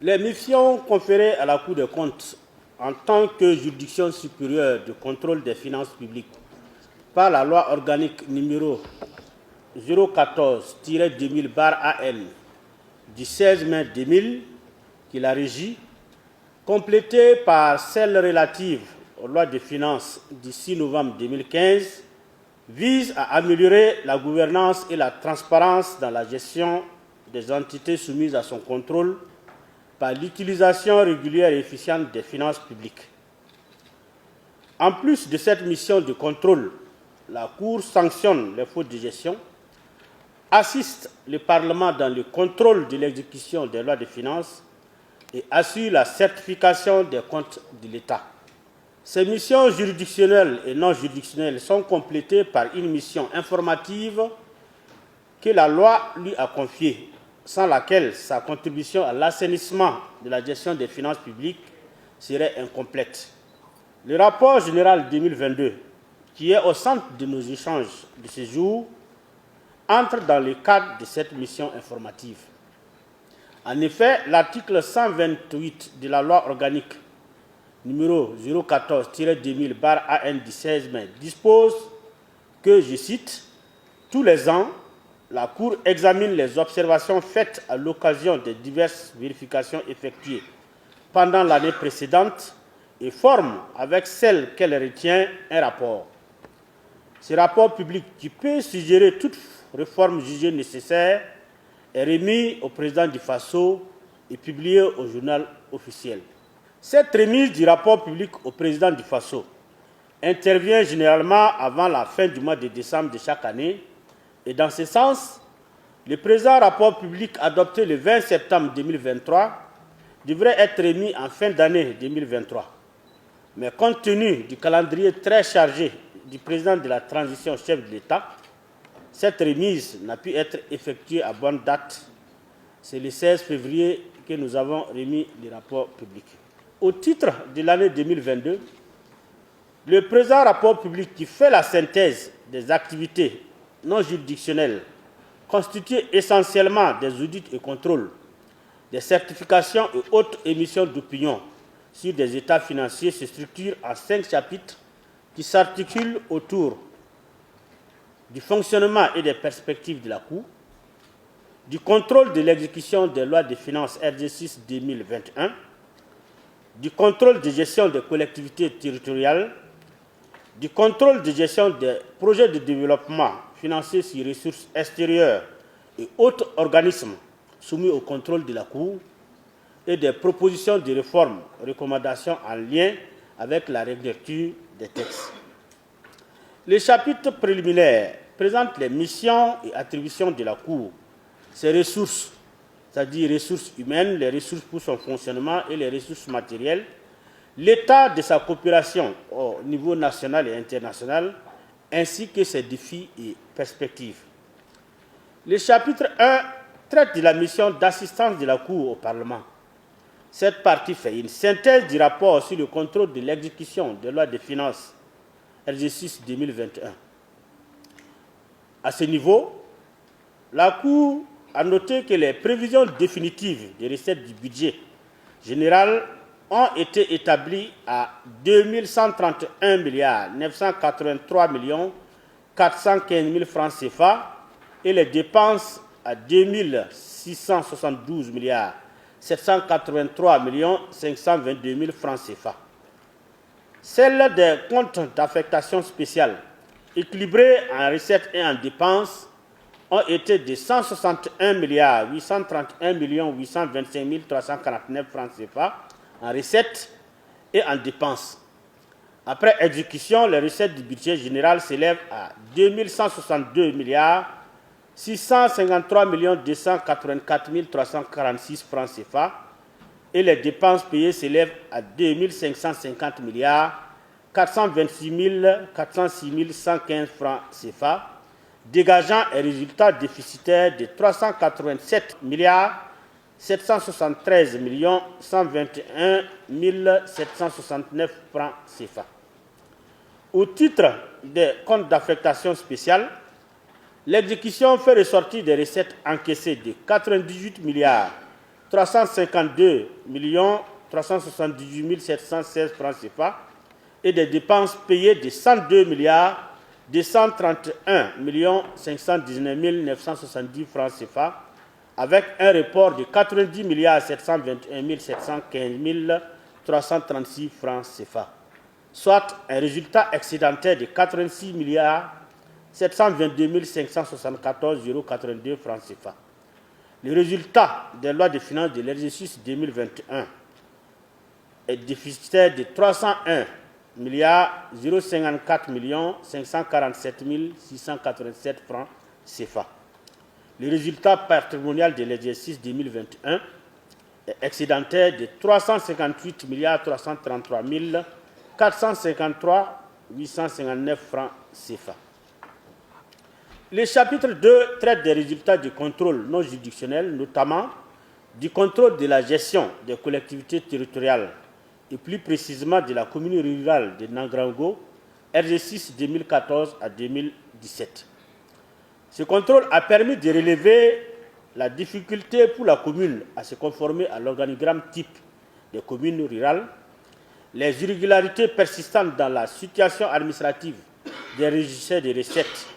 Les missions conférées à la Cour des comptes en tant que juridiction supérieure de contrôle des finances publiques par la loi organique numéro 014-2000/AN du 16 mai 2000 qui la régit, complétée par celle relative aux lois de finances du 6 novembre 2015, vise à améliorer la gouvernance et la transparence dans la gestion des entités soumises à son contrôle par l'utilisation régulière et efficiente des finances publiques. En plus de cette mission de contrôle, la Cour sanctionne les fautes de gestion, assiste le Parlement dans le contrôle de l'exécution des lois de finances et assure la certification des comptes de l'État. Ces missions juridictionnelles et non juridictionnelles sont complétées par une mission informative que la loi lui a confiée, sans laquelle sa contribution à l'assainissement de la gestion des finances publiques serait incomplète. Le rapport général 2022, qui est au centre de nos échanges de ce jour, entre dans le cadre de cette mission informative. En effet, l'article 128 de la loi organique numéro 014-2000/AN du 16 mai dispose que, je cite, « Tous les ans, la Cour examine les observations faites à l'occasion des diverses vérifications effectuées pendant l'année précédente et forme, avec celles qu'elle retient, un rapport. Ce rapport public, qui peut suggérer toute réforme jugée nécessaire, est remis au président du FASO et publié au journal officiel. Cette remise du rapport public au président du FASO intervient généralement avant la fin du mois de décembre de chaque année. Et dans ce sens, le présent rapport public adopté le 20 septembre 2023 devrait être remis en fin d'année 2023. Mais compte tenu du calendrier très chargé du président de la transition chef de l'État, cette remise n'a pu être effectuée à bonne date. C'est le 16 février que nous avons remis le rapport public. Au titre de l'année 2022, le présent rapport public qui fait la synthèse des activités non juridictionnelles, constituées essentiellement des audits et contrôles, des certifications et autres émissions d'opinion sur des états financiers, se structure en 5 chapitres qui s'articulent autour du fonctionnement et des perspectives de la Cour, du contrôle de l'exécution des lois de finances RG6 2021, du contrôle de gestion des collectivités territoriales, du contrôle de gestion des projets de développement financés sur ressources extérieures et autres organismes soumis au contrôle de la Cour, et des propositions de réforme, recommandations en lien avec la relecture des textes. Le chapitre préliminaire présente les missions et attributions de la Cour, ses ressources, c'est-à-dire les ressources humaines, les ressources pour son fonctionnement et les ressources matérielles, l'état de sa coopération au niveau national et international, ainsi que ses défis et perspectives. Le chapitre 1 traite de la mission d'assistance de la Cour au Parlement. Cette partie fait une synthèse du rapport sur le contrôle de l'exécution des lois de finances RG6 2021. À ce niveau, la Cour a noté que les prévisions définitives des recettes du budget général ont été établies à 2131 983 415 000 francs CFA et les dépenses à 2672 783 522 000 francs CFA. Celles des comptes d'affectation spéciale, équilibrés en recettes et en dépenses, ont été de 161 831 825 349 francs CFA en recettes et en dépenses. Après exécution, les recettes du budget général s'élèvent à 2162 653 284 346 francs CFA, et les dépenses payées s'élèvent à 2 550 milliards 426 406 115 francs CFA, dégageant un résultat déficitaire de 387 milliards 773 121 769 francs CFA. Au titre des comptes d'affectation spéciale, l'exécution fait ressortir des recettes encaissées de 98 milliards 352 378 716 francs CFA et des dépenses payées de 102 milliards 231 519 970 francs CFA, avec un report de 90 milliards 721 715 336 francs CFA, soit un résultat excédentaire de 86 milliards 722 574 082 francs CFA. Le résultat des lois de finances de l'exercice 2021 est déficitaire de 301 milliards 054 547 687 francs CFA. Le résultat patrimonial de l'exercice 2021 est excédentaire de 358 milliards 333 453 859 francs CFA. Le chapitre 2 traite des résultats du contrôle non juridictionnel, notamment du contrôle de la gestion des collectivités territoriales et plus précisément de la commune rurale de Nangrango, exercice 2014 à 2017. Ce contrôle a permis de relever la difficulté pour la commune à se conformer à l'organigramme type des communes rurales, les irrégularités persistantes dans la situation administrative des régisseurs des recettes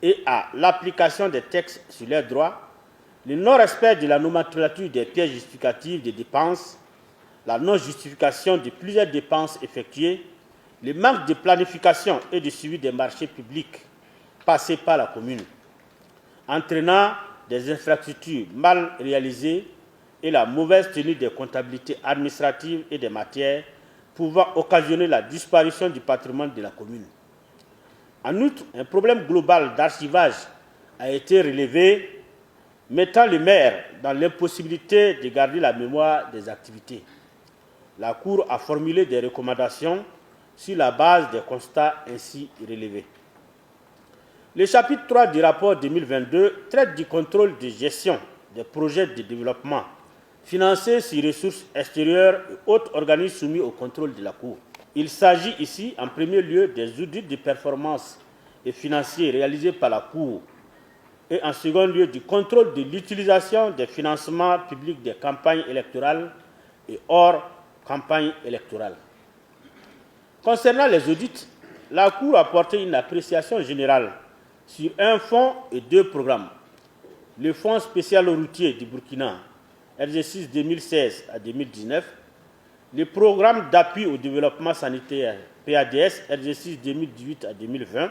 et à l'application des textes sur leurs droits, le non-respect de la nomenclature des pièces justificatives des dépenses, la non-justification de plusieurs dépenses effectuées, le manque de planification et de suivi des marchés publics passés par la commune, entraînant des infrastructures mal réalisées et la mauvaise tenue des comptabilités administratives et des matières pouvant occasionner la disparition du patrimoine de la commune. En outre, un problème global d'archivage a été relevé, mettant le maire dans l'impossibilité de garder la mémoire des activités. La Cour a formulé des recommandations sur la base des constats ainsi relevés. Le chapitre 3 du rapport 2022 traite du contrôle de gestion des projets de développement financés sur ressources extérieures et autres organismes soumis au contrôle de la Cour. Il s'agit ici, en premier lieu, des audits de performance et financiers réalisés par la Cour et en second lieu du contrôle de l'utilisation des financements publics des campagnes électorales et hors campagne électorale. Concernant les audits, la Cour a porté une appréciation générale sur un fonds et deux programmes. Le Fonds spécial routier du Burkina, exercice 2016 à 2019, le programme d'appui au développement sanitaire PADS, exercice 2018 à 2020,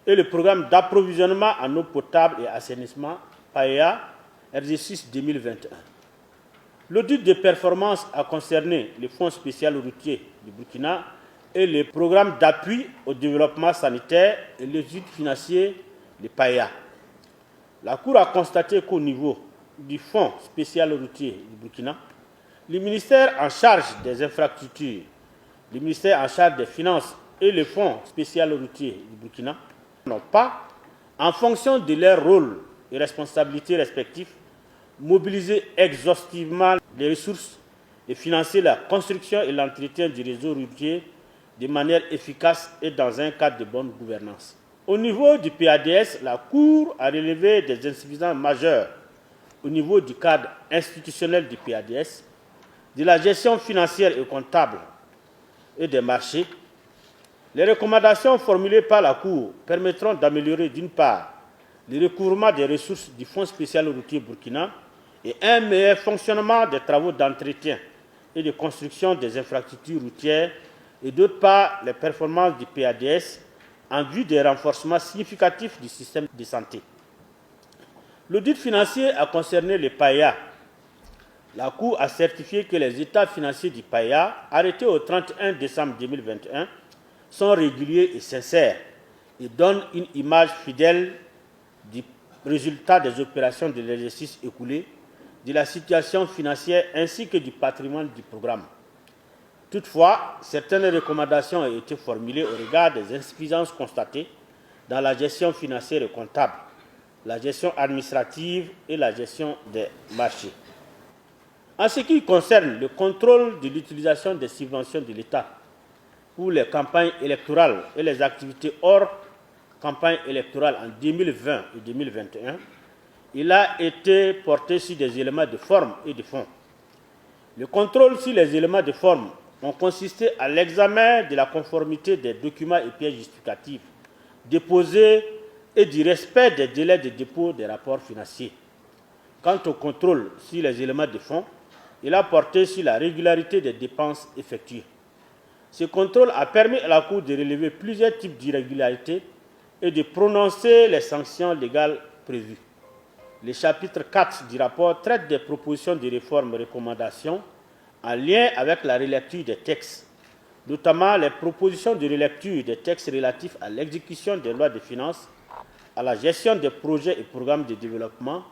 et le programme d'approvisionnement en eau potable et assainissement PAEA, exercice 2021. L'audit de performance a concerné le Fonds spécial routier du Burkina et le programme d'appui au développement sanitaire et l'audit financier de PAEA. La Cour a constaté qu'au niveau du Fonds spécial routier du Burkina, le ministère en charge des infrastructures, le ministère en charge des finances et le Fonds spécial routier du Burkina n'ont pas, en fonction de leur rôle et responsabilités respectifs, mobilisé exhaustivement les ressources et financé la construction et l'entretien du réseau routier de manière efficace et dans un cadre de bonne gouvernance. Au niveau du PADS, la Cour a relevé des insuffisances majeures au niveau du cadre institutionnel du PADS, de la gestion financière et comptable et des marchés. Les recommandations formulées par la Cour permettront d'améliorer d'une part le recouvrement des ressources du Fonds spécial routier Burkina et un meilleur fonctionnement des travaux d'entretien et de construction des infrastructures routières et d'autre part les performances du PADS en vue des renforcements significatifs du système de santé. L'audit financier a concerné le PAEA. La Cour a certifié que les états financiers du PAEA, arrêtés au 31 décembre 2021, sont réguliers et sincères et donnent une image fidèle du résultat des opérations de l'exercice écoulé, de la situation financière ainsi que du patrimoine du programme. Toutefois, certaines recommandations ont été formulées au regard des insuffisances constatées dans la gestion financière et comptable, la gestion administrative et la gestion des marchés. En ce qui concerne le contrôle de l'utilisation des subventions de l'État pour les campagnes électorales et les activités hors campagne électorale en 2020 et 2021, il a été porté sur des éléments de forme et de fond. Le contrôle sur les éléments de forme ont consisté à l'examen de la conformité des documents et pièces justificatives déposés et du respect des délais de dépôt des rapports financiers. Quant au contrôle sur les éléments de fond, il a porté sur la régularité des dépenses effectuées. Ce contrôle a permis à la Cour de relever plusieurs types d'irrégularités et de prononcer les sanctions légales prévues. Le chapitre 4 du rapport traite des propositions de réforme et recommandations en lien avec la relecture des textes, notamment les propositions de relecture des textes relatifs à l'exécution des lois de finances, à la gestion des projets et programmes de développement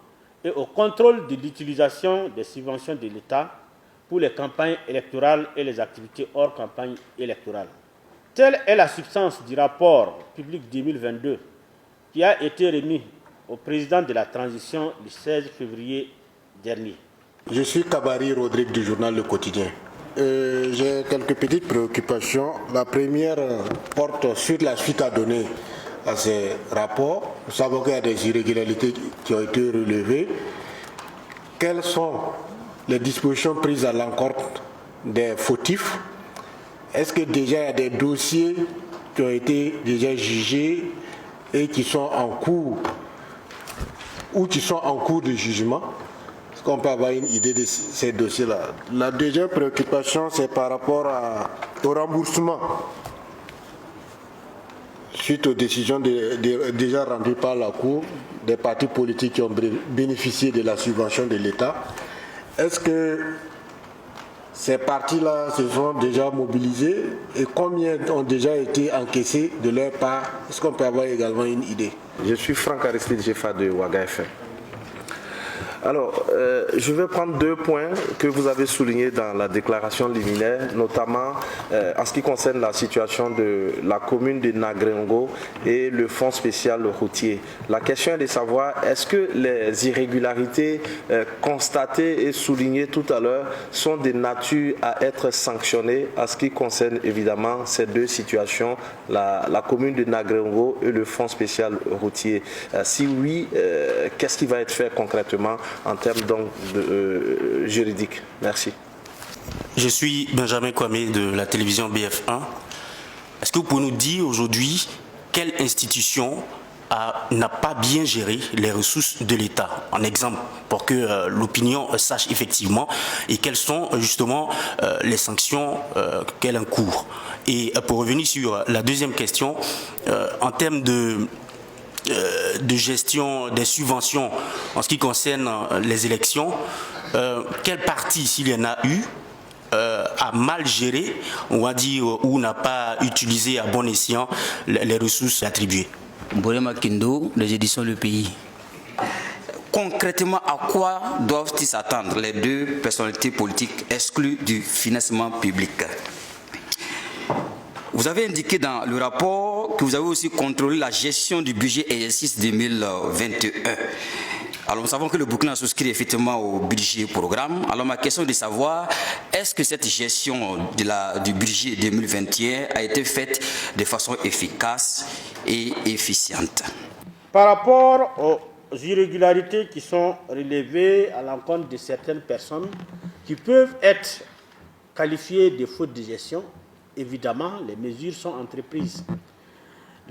et au contrôle de l'utilisation des subventions de l'État pour les campagnes électorales et les activités hors campagne électorale. Telle est la substance du rapport public 2022 qui a été remis au président de la transition le 16 février dernier. Je suis Kabari Rodrigue du journal Le Quotidien. J'ai quelques petites préoccupations. La première porte sur la suite à donner à ces rapports. Nous savons qu'il y a des irrégularités qui ont été relevées. Quelles sont les dispositions prises à l'encontre des fautifs? Est-ce que déjà il y a des dossiers qui ont été déjà jugés et qui sont en cours ou qui sont en cours de jugement? Est-ce qu'on peut avoir une idée de ces dossiers-là? La deuxième préoccupation, c'est par rapport au remboursement suite aux décisions déjà rendues par la Cour des partis politiques qui ont bénéficié de la subvention de l'État. Est-ce que ces partis-là se sont déjà mobilisés et combien ont déjà été encaissés de leur part? Est-ce qu'on peut avoir également une idée? Je suis Franck Aristide Jefa de Ouaga FM. Alors, je vais prendre deux points que vous avez soulignés dans la déclaration liminaire, notamment en ce qui concerne la situation de la commune de Nagrengo et le fonds spécial routier. La question est de savoir, est-ce que les irrégularités constatées et soulignées tout à l'heure sont de nature à être sanctionnées en ce qui concerne évidemment ces deux situations, la commune de Nagrengo et le fonds spécial routier. Si oui, qu'est-ce qui va être fait concrètement en termes donc juridiques? Merci. Je suis Benjamin Kwame de la télévision BF1. Est-ce que vous pouvez nous dire aujourd'hui quelle institution n'a pas bien géré les ressources de l'État, en exemple, pour que l'opinion sache effectivement, et quelles sont justement les sanctions qu'elle encourt? Et pour revenir sur la deuxième question, en termes de gestion des subventions en ce qui concerne les élections, quel parti, s'il y en a eu, a mal géré, on va dire, ou n'a pas utilisé à bon escient les ressources attribuées? Borema Kendo, les éditions Le Pays. Concrètement, à quoi doivent-ils s'attendre les deux personnalités politiques exclues du financement public? Vous avez indiqué dans le rapport que vous avez aussi contrôlé la gestion du budget exercice 2021. Alors nous savons que le Burkina souscrit effectivement au budget programme. Alors ma question est de savoir, est-ce que cette gestion du budget 2021 a été faite de façon efficace et efficiente? Par rapport aux irrégularités qui sont relevées à l'encontre de certaines personnes qui peuvent être qualifiées de fautes de gestion, évidemment, les mesures sont entreprises.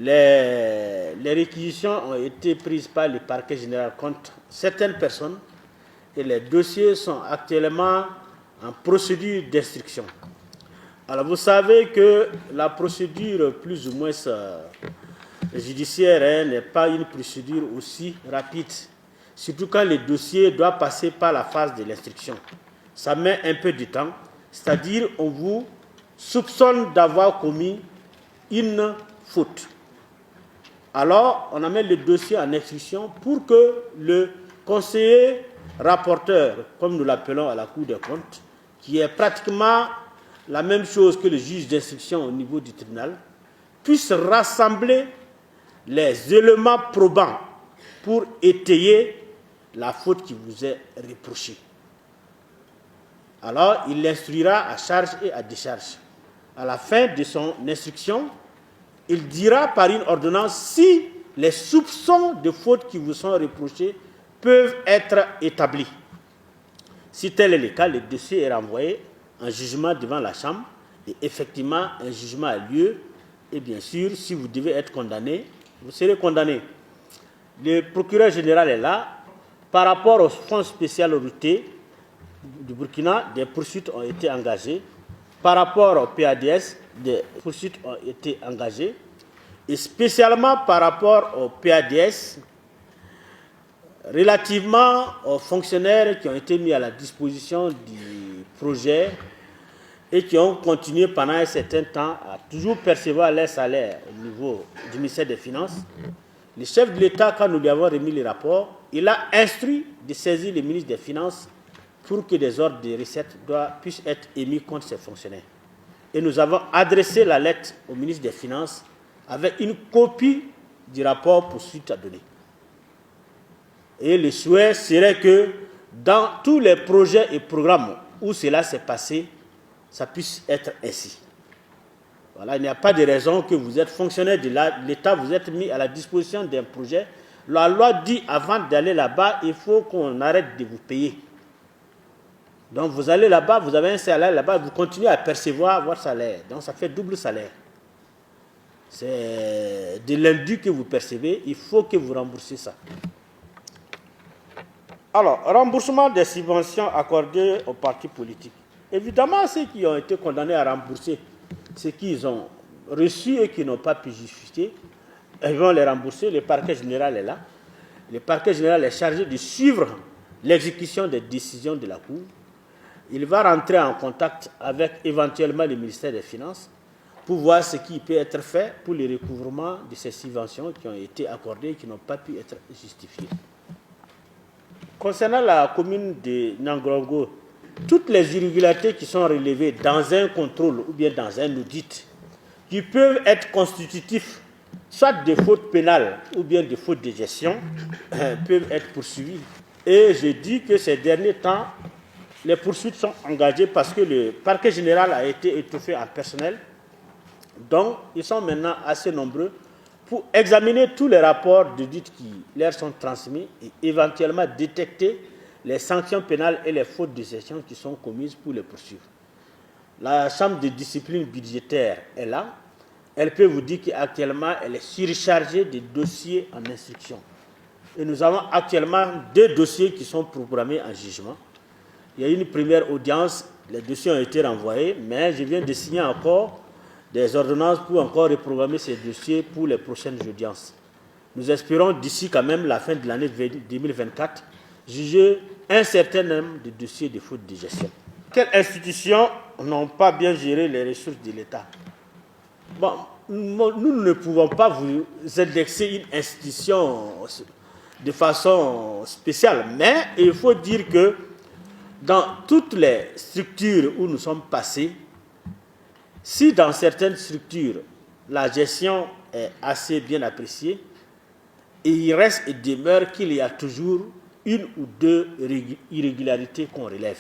Les réquisitions ont été prises par le parquet général contre certaines personnes et les dossiers sont actuellement en procédure d'instruction. Alors vous savez que la procédure plus ou moins judiciaire n'est pas une procédure aussi rapide, surtout quand le dossier doit passer par la phase de l'instruction. Ça met un peu de temps, c'est-à-dire on vous soupçonne d'avoir commis une faute. Alors, on amène le dossier en instruction pour que le conseiller rapporteur, comme nous l'appelons à la Cour des comptes, qui est pratiquement la même chose que le juge d'instruction au niveau du tribunal, puisse rassembler les éléments probants pour étayer la faute qui vous est reprochée. Alors, il l'instruira à charge et à décharge. À la fin de son instruction, il dira par une ordonnance si les soupçons de faute qui vous sont reprochés peuvent être établis. Si tel est le cas, le dossier est renvoyé en jugement devant la Chambre et effectivement, un jugement a lieu. Et bien sûr, si vous devez être condamné, vous serez condamné. Le procureur général est là. Par rapport au fonds spécial routé du Burkina, des poursuites ont été engagées. Par rapport au PADS, des poursuites ont été engagées. Et spécialement par rapport au PADS, relativement aux fonctionnaires qui ont été mis à la disposition du projet et qui ont continué pendant un certain temps à toujours percevoir leur salaire au niveau du ministère des Finances, le chef de l'État, quand nous lui avons remis les rapports, il a instruit de saisir le ministre des Finances pour que des ordres de recettes puissent être émis contre ces fonctionnaires. Et nous avons adressé la lettre au ministre des Finances avec une copie du rapport pour suite à donner. Et le souhait serait que dans tous les projets et programmes où cela s'est passé, ça puisse être ainsi. Voilà, il n'y a pas de raison que vous êtes fonctionnaire de l'État, vous êtes mis à la disposition d'un projet. La loi dit avant d'aller là-bas, il faut qu'on arrête de vous payer. Donc vous allez là-bas, vous avez un salaire là-bas, vous continuez à percevoir votre salaire. Donc ça fait double salaire. C'est de l'indu que vous percevez, il faut que vous remboursez ça. Alors, remboursement des subventions accordées aux partis politiques. Évidemment, ceux qui ont été condamnés à rembourser ce qu'ils ont reçu et qui n'ont pas pu justifier, ils vont les rembourser. Le parquet général est là. Le parquet général est chargé de suivre l'exécution des décisions de la Cour. Il va rentrer en contact avec éventuellement le ministère des Finances pour voir ce qui peut être fait pour le recouvrement de ces subventions qui ont été accordées et qui n'ont pas pu être justifiées. Concernant la commune de Nangrongo, toutes les irrégularités qui sont relevées dans un contrôle ou bien dans un audit, qui peuvent être constitutifs soit de fautes pénales ou bien de fautes de gestion, peuvent être poursuivies. Et je dis que ces derniers temps, les poursuites sont engagées parce que le parquet général a été étoffé en personnel. Donc, ils sont maintenant assez nombreux pour examiner tous les rapports d'audit qui leur sont transmis et éventuellement détecter les sanctions pénales et les fautes de gestion qui sont commises pour les poursuivre. La Chambre de discipline budgétaire est là. Elle peut vous dire qu'actuellement, elle est surchargée de dossiers en instruction. Et nous avons actuellement 2 dossiers qui sont programmés en jugement. Il y a eu une première audience, les dossiers ont été renvoyés, mais je viens de signer encore des ordonnances pour encore reprogrammer ces dossiers pour les prochaines audiences. Nous espérons d'ici quand même la fin de l'année 2024 juger un certain nombre de dossiers de faute de gestion. Quelles institutions n'ont pas bien géré les ressources de l'État? Bon, nous ne pouvons pas vous indexer une institution de façon spéciale, mais il faut dire que dans toutes les structures où nous sommes passés, si dans certaines structures, la gestion est assez bien appréciée, il reste et demeure qu'il y a toujours 1 ou 2 irrégularités qu'on relève.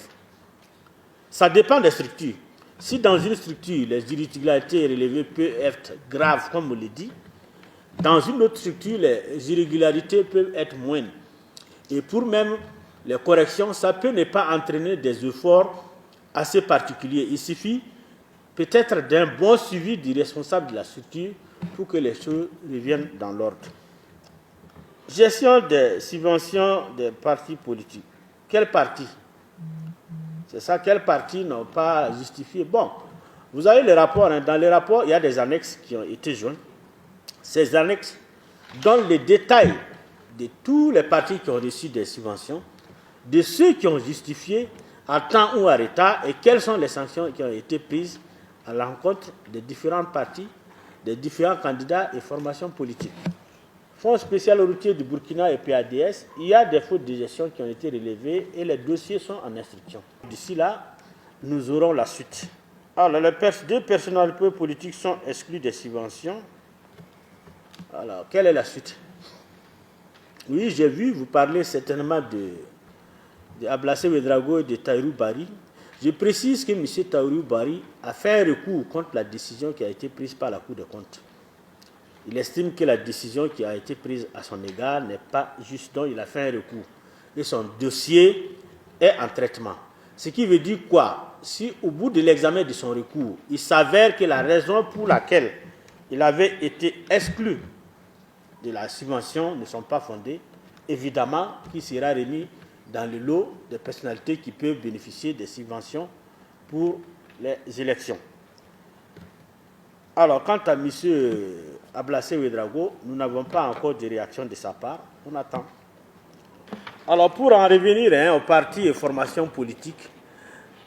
Ça dépend des structures. Si dans une structure, les irrégularités relevées peuvent être graves, comme on le dit, dans une autre structure, les irrégularités peuvent être moindres. Et pour même les corrections, ça peut ne pas entraîner des efforts assez particuliers. Il suffit peut-être d'un bon suivi du responsable de la structure pour que les choses reviennent dans l'ordre. Gestion des subventions des partis politiques. Quel parti? C'est ça, quel parti n'ont pas justifié? Bon, vous avez les rapports. Hein. Dans les rapports, il y a des annexes qui ont été joints. Ces annexes donnent les détails de tous les partis qui ont reçu des subventions, de ceux qui ont justifié en temps ou en retard et quelles sont les sanctions qui ont été prises à l'encontre des différents partis, des différents candidats et formations politiques. Fonds spécial routier du Burkina et PADS, il y a des fautes de gestion qui ont été relevées et les dossiers sont en instruction. D'ici là, nous aurons la suite. Alors, les deux personnalités politiques sont exclues des subventions. Alors, quelle est la suite? Oui, j'ai vu, vous parlez certainement de Ablassé Ouedraogo et de Tahirou Bari. Je précise que M. Tahirou Bari a fait un recours contre la décision qui a été prise par la Cour des comptes. Il estime que la décision qui a été prise à son égard n'est pas juste, donc il a fait un recours. Et son dossier est en traitement. Ce qui veut dire quoi? Si au bout de l'examen de son recours, il s'avère que la raison pour laquelle il avait été exclu de la subvention ne sont pas fondées, évidemment qu'il sera remis dans le lot des personnalités qui peuvent bénéficier des subventions pour les élections. Alors, quant à M. Ablassé Ouedraogo, nous n'avons pas encore de réaction de sa part. On attend. Alors, pour en revenir aux partis et formations politiques,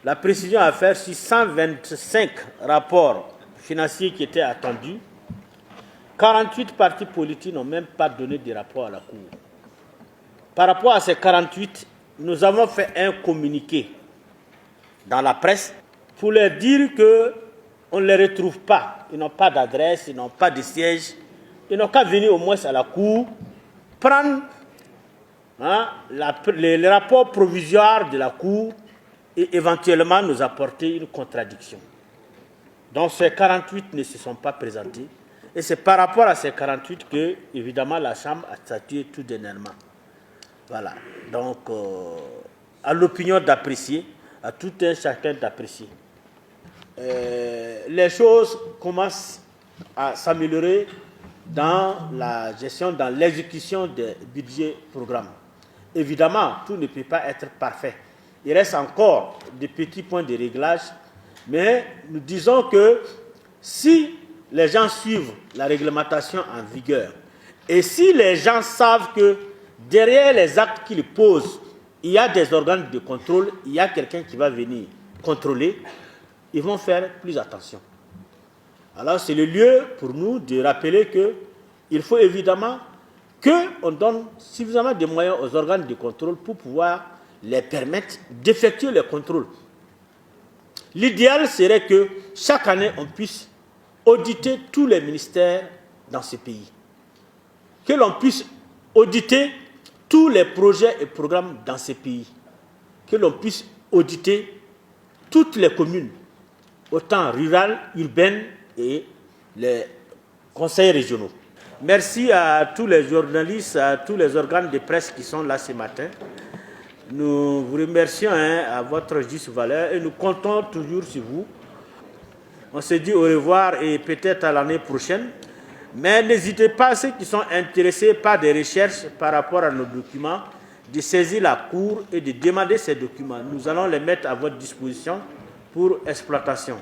la précision à faire sur 125 rapports financiers qui étaient attendus, 48 partis politiques n'ont même pas donné de rapport à la Cour. Par rapport à ces 48, nous avons fait un communiqué dans la presse pour leur dire qu'on ne les retrouve pas. Ils n'ont pas d'adresse, ils n'ont pas de siège. Ils n'ont qu'à venir au moins à la Cour, prendre les rapports provisoires de la Cour et éventuellement nous apporter une contradiction. Donc ces 48 ne se sont pas présentés. Et c'est par rapport à ces 48 que, évidemment, la Chambre a statué tout dernièrement. Voilà. Donc, à l'opinion d'apprécier, à tout un chacun d'apprécier. Les choses commencent à s'améliorer dans la gestion, dans l'exécution des budgets programmes. Évidemment, tout ne peut pas être parfait. Il reste encore des petits points de réglage, mais nous disons que si les gens suivent la réglementation en vigueur, et si les gens savent que derrière les actes qu'ils posent, il y a des organes de contrôle, il y a quelqu'un qui va venir contrôler, ils vont faire plus attention. Alors c'est le lieu pour nous de rappeler qu'il faut évidemment qu'on donne suffisamment de moyens aux organes de contrôle pour pouvoir les permettre d'effectuer les contrôles. L'idéal serait que chaque année on puisse auditer tous les ministères dans ce pays. Que l'on puisse auditer tous les projets et programmes dans ce pays. Que l'on puisse auditer toutes les communes, autant rurales, urbaines et les conseils régionaux. Merci à tous les journalistes, à tous les organes de presse qui sont là ce matin. Nous vous remercions à votre juste valeur et nous comptons toujours sur vous. On se dit au revoir et peut-être à l'année prochaine. Mais n'hésitez pas, ceux qui sont intéressés par des recherches par rapport à nos documents, de saisir la Cour et de demander ces documents. Nous allons les mettre à votre disposition pour exploitation.